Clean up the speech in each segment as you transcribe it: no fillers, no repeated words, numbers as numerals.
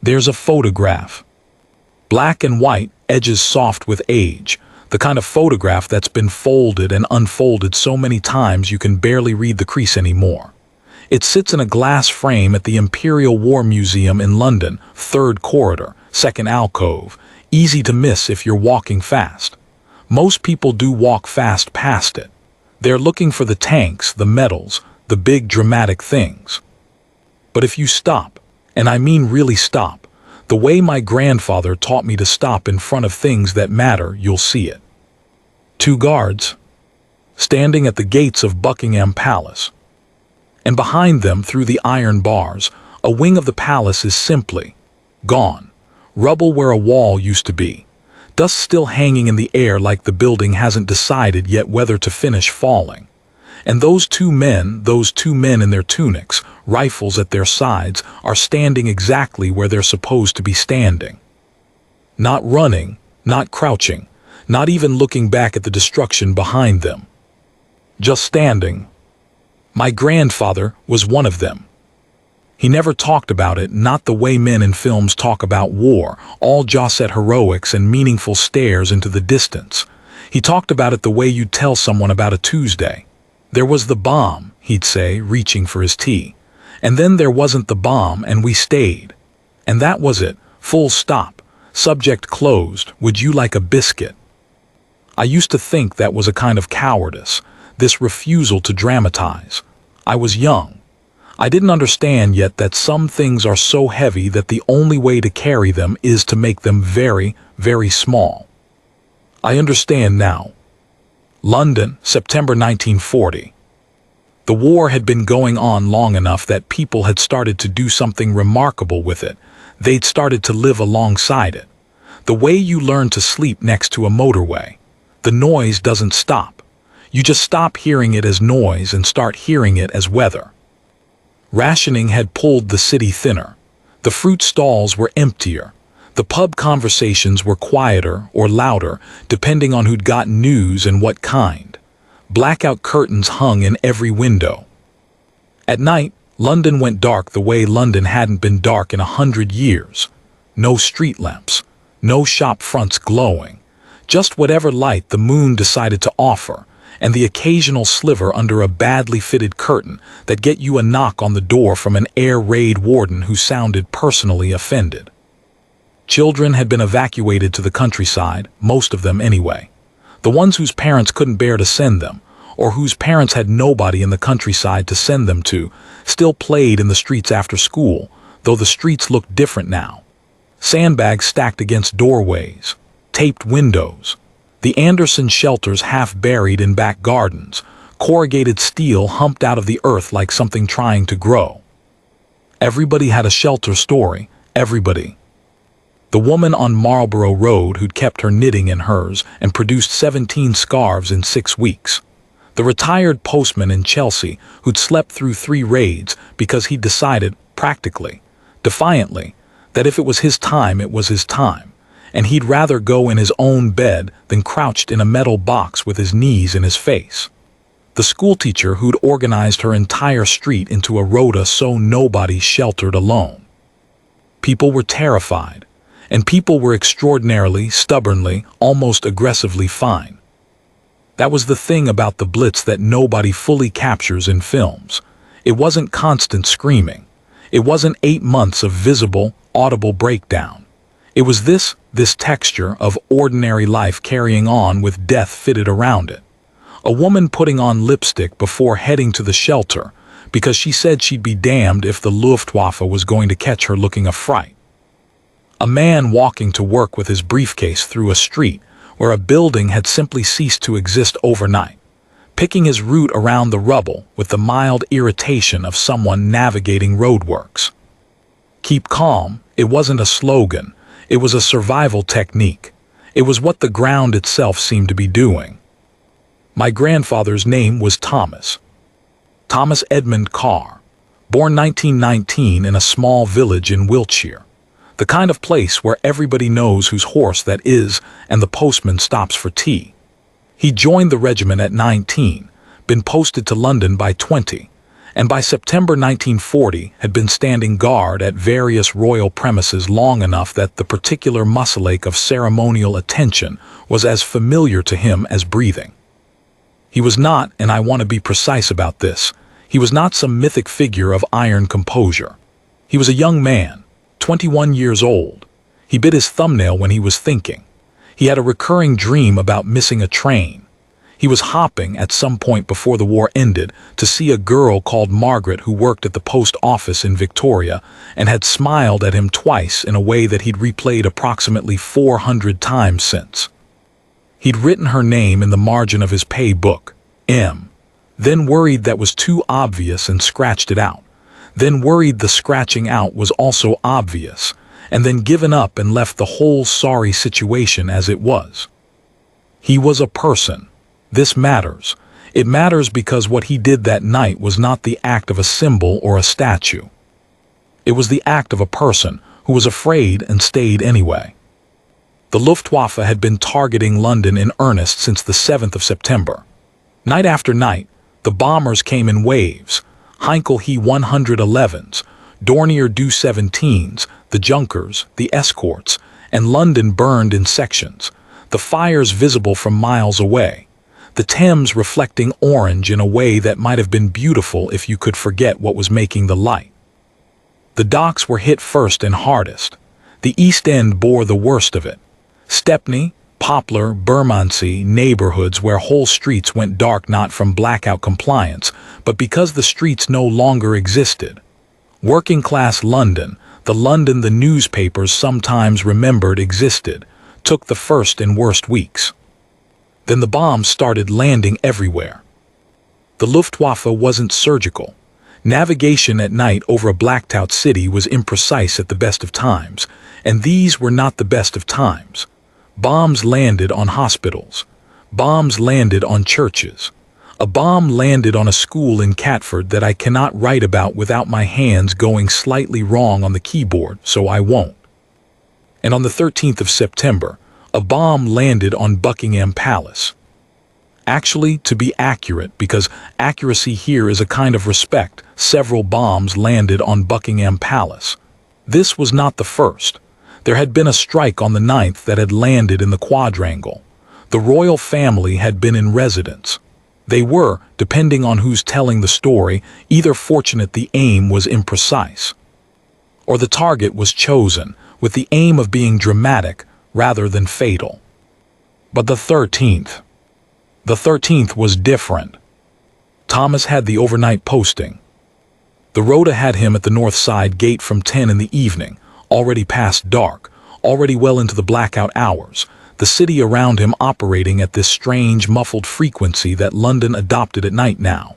There's a photograph. Black and white, edges soft with age. The kind of photograph that's been folded and unfolded so many times you can barely read the crease anymore. It sits in a glass frame at the Imperial War Museum in London, 3rd corridor, 2nd alcove. Easy to miss if you're walking fast. Most people do walk fast past it. They're looking for the tanks, the medals, the big dramatic things. But if you stop, and I mean really stop, the way my grandfather taught me to stop in front of things that matter, you'll see it. 2 guards, standing at the gates of Buckingham Palace. And behind them, through the iron bars, a wing of the palace is simply gone. Rubble where a wall used to be. Dust still hanging in the air like the building hasn't decided yet whether to finish falling. And those two men in their tunics, rifles at their sides, are standing exactly where they're supposed to be standing. Not running, not crouching, not even looking back at the destruction behind them. Just standing. My grandfather was one of them. He never talked about it, not the way men in films talk about war, all Josette heroics and meaningful stares into the distance. He talked about it the way you'd tell someone about a Tuesday. There was the bomb, he'd say, reaching for his tea. And then there wasn't the bomb, and we stayed. And that was it, full stop. Subject closed. Would you like a biscuit? I used to think that was a kind of cowardice, this refusal to dramatize. I was young. I didn't understand yet that some things are so heavy that the only way to carry them is to make them very, very small. I understand now. London, September 1940. The war had been going on long enough that people had started to do something remarkable with it. They'd started to live alongside it. The way you learn to sleep next to a motorway. The noise doesn't stop. You just stop hearing it as noise and start hearing it as weather. Rationing had pulled the city thinner. The fruit stalls were emptier. The pub conversations were quieter or louder, depending on who'd got news and what kind. Blackout curtains hung in every window. At night, London went dark the way London hadn't been dark in 100 years. No street lamps, no shop fronts glowing, just whatever light the moon decided to offer, and the occasional sliver under a badly fitted curtain that get you a knock on the door from an air raid warden who sounded personally offended. Children had been evacuated to the countryside, most of them anyway. The ones whose parents couldn't bear to send them, or whose parents had nobody in the countryside to send them to, still played in the streets after school, though the streets looked different now. Sandbags stacked against doorways, taped windows, the Anderson shelters half buried in back gardens, corrugated steel humped out of the earth like something trying to grow. Everybody had a shelter story, everybody. The woman on Marlborough Road who'd kept her knitting in hers and produced 17 scarves in 6 weeks. The retired postman in Chelsea who'd slept through 3 raids because he'd decided, practically, defiantly, that if it was his time, it was his time. And he'd rather go in his own bed than crouched in a metal box with his knees in his face. The schoolteacher who'd organized her entire street into a rota so nobody sheltered alone. People were terrified, and people were extraordinarily, stubbornly, almost aggressively fine. That was the thing about the Blitz that nobody fully captures in films. It wasn't constant screaming. It wasn't 8 months of visible, audible breakdown. It was this texture of ordinary life carrying on with death fitted around it. A woman putting on lipstick before heading to the shelter because she said she'd be damned if the Luftwaffe was going to catch her looking a fright. A man walking to work with his briefcase through a street where a building had simply ceased to exist overnight, picking his route around the rubble with the mild irritation of someone navigating roadworks. Keep calm, it wasn't a slogan. It was a survival technique. It was what the ground itself seemed to be doing. My grandfather's name was Thomas. Thomas Edmund Carr, born 1919 in a small village in Wiltshire. The kind of place where everybody knows whose horse that is and the postman stops for tea. He joined the regiment at 19, been posted to London by 20, and by September 1940 had been standing guard at various royal premises long enough that the particular muscle-ache of ceremonial attention was as familiar to him as breathing. He was not, and I want to be precise about this, he was not some mythic figure of iron composure. He was a young man, 21 years old. He bit his thumbnail when he was thinking. He had a recurring dream about missing a train. He was hopping at some point before the war ended to see a girl called Margaret who worked at the post office in Victoria and had smiled at him twice in a way that he'd replayed approximately 400 times since. He'd written her name in the margin of his pay book, M, then worried that was too obvious and scratched it out, then worried the scratching out was also obvious, and then given up and left the whole sorry situation as it was. He was a person. This matters. It matters because what he did that night was not the act of a symbol or a statue. It was the act of a person who was afraid and stayed anyway. The Luftwaffe had been targeting London in earnest since the 7th of September. Night after night, the bombers came in waves, Heinkel He-111s, Dornier Do-17s, the Junkers, the escorts, and London burned in sections, the fires visible from miles away, the Thames reflecting orange in a way that might have been beautiful if you could forget what was making the light. The docks were hit first and hardest. The East End bore the worst of it. Stepney, Poplar, Bermondsey, neighborhoods where whole streets went dark not from blackout compliance, but because the streets no longer existed. Working-class London, the London the newspapers sometimes remembered existed, took the first and worst weeks. Then the bombs started landing everywhere. The Luftwaffe wasn't surgical. Navigation at night over a blacked-out city was imprecise at the best of times, and these were not the best of times. Bombs landed on hospitals. Bombs landed on churches. A bomb landed on a school in Catford that I cannot write about without my hands going slightly wrong on the keyboard, so I won't. And on the 13th of September, a bomb landed on Buckingham Palace. Actually, to be accurate, because accuracy here is a kind of respect, several bombs landed on Buckingham Palace. This was not the first. There had been a strike on the 9th that had landed in the quadrangle. The royal family had been in residence. They were, depending on who's telling the story, either fortunate the aim was imprecise, or the target was chosen with the aim of being dramatic rather than fatal. But the 13th was different. Thomas had the overnight posting. The rota had him at the North Side gate from 10 in the evening, already past dark, already well into the blackout hours, the city around him operating at this strange muffled frequency that London adopted at night now.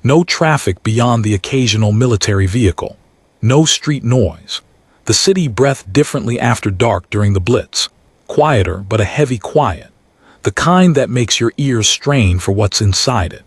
No traffic beyond the occasional military vehicle. No street noise. The city breathed differently after dark during the Blitz. Quieter, but a heavy quiet. The kind that makes your ears strain for what's inside it.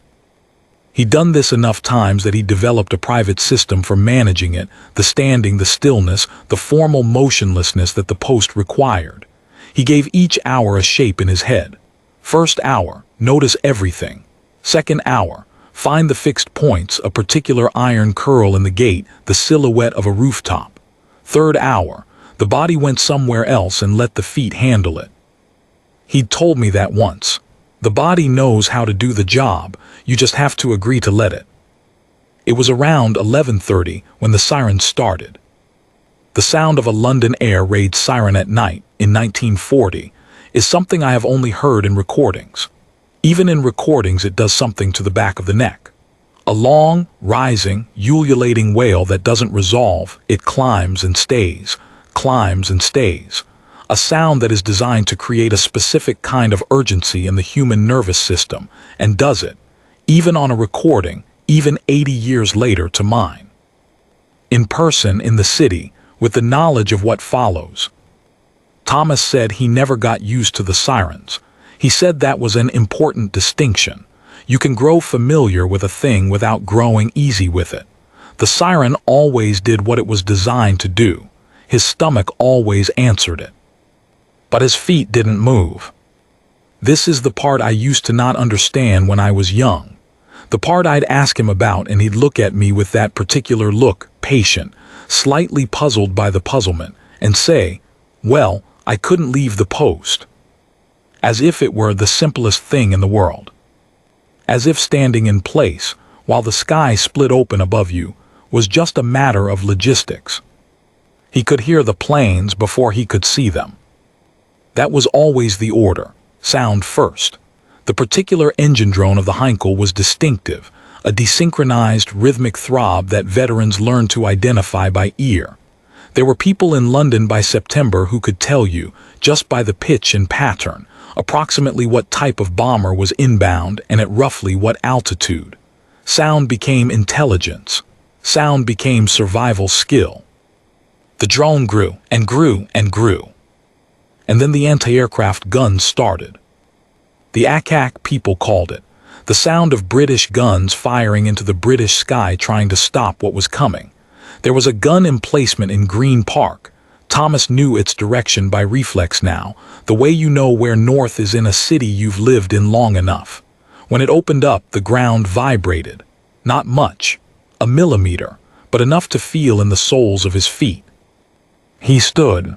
He'd done this enough times that he developed a private system for managing it, the standing, the stillness, the formal motionlessness that the post required. He gave each hour a shape in his head. First hour, notice everything. Second hour, find the fixed points, a particular iron curl in the gate, the silhouette of a rooftop. Third hour, the body went somewhere else and let the feet handle it. He'd told me that once. The body knows how to do the job, you just have to agree to let it. It was around 11:30 when the siren started. The sound of a London air raid siren at night, in 1940, is something I have only heard in recordings. Even in recordings it does something to the back of the neck. A long, rising, ululating wail that doesn't resolve, it climbs and stays, climbs and stays. A sound that is designed to create a specific kind of urgency in the human nervous system, and does it, even on a recording, even 80 years later to mine. In person, in the city, with the knowledge of what follows. Thomas said he never got used to the sirens. He said that was an important distinction. You can grow familiar with a thing without growing easy with it. The siren always did what it was designed to do. His stomach always answered it. But his feet didn't move. This is the part I used to not understand when I was young. The part I'd ask him about, and he'd look at me with that particular look, patient, slightly puzzled by the puzzlement, and say, "Well, I couldn't leave the post." As if it were the simplest thing in the world. As if standing in place, while the sky split open above you, was just a matter of logistics. He could hear the planes before he could see them. That was always the order, sound first. The particular engine drone of the Heinkel was distinctive, a desynchronized rhythmic throb that veterans learned to identify by ear. There were people in London by September who could tell you, just by the pitch and pattern, approximately what type of bomber was inbound and at roughly what altitude. Sound became intelligence. Sound became survival skill. The drone grew and grew and grew. And then the anti-aircraft guns started. The ack-ack, people called it. The sound of British guns firing into the British sky trying to stop what was coming. There was a gun emplacement in Green Park. Thomas knew its direction by reflex now, the way you know where north is in a city you've lived in long enough. When it opened up, the ground vibrated. Not much, a millimeter, but enough to feel in the soles of his feet. He stood,